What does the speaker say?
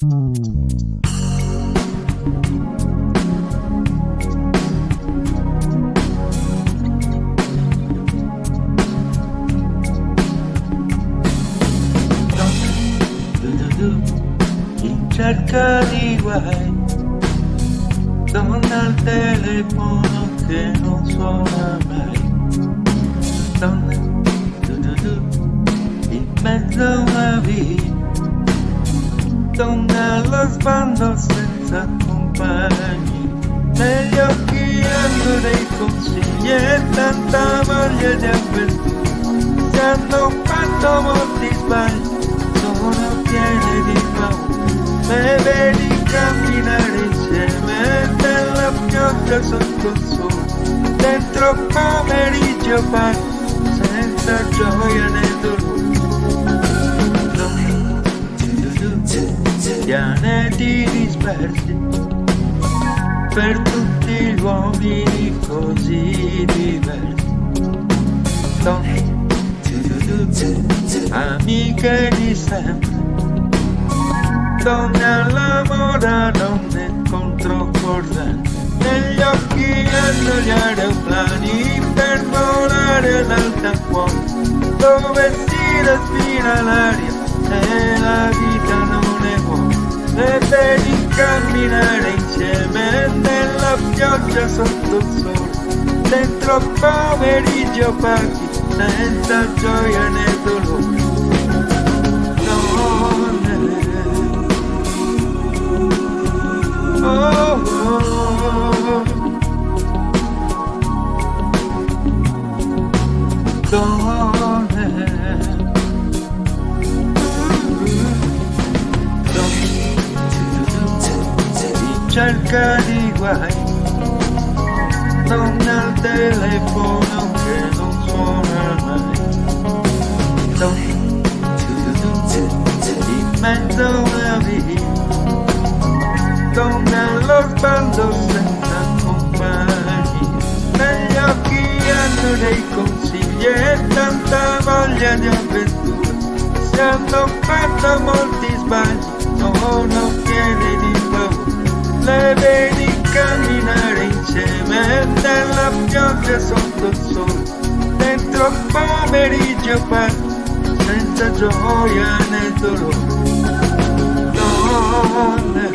In cerca di guai, donna al telefono che non suona mai. Donna, in mezzo a una via, donna allo sbando senza compagni. Negli occhi hanno dei consigli e tanta voglia di avventura. Si hanno fatto molti sbagli, sono pieni di paura. Me vedi camminare insieme nella pioggia sotto il sole, dentro pomeriggio fatto senza gioia né dolore. Pianeti dispersi per tutti gli uomini così diversi. Donne, amiche di sempre, donne alla moda, donne controcorrente. Negli occhi hanno gli aeroplani per volare ad alta quota, dove si respira l'aria e la vita non è vuota. Le vedi camminare insieme nella pioggia sotto il sole, dentro pomeriggio parchi senza gioia né dolore. Oh, oh, donne, in cerca di guai, donne al telefono che non suona mai. Donne, in mezzo a una via, donne allo sbando senza compagni. Negli occhi hanno dei consigli e tanta voglia di avventura. Si hanno fatto molti sbagli, sono pieni di paura. Le vedi camminare insieme nella pioggia sotto il sole, dentro pomeriggio parchi senza gioia né dolore. Donne,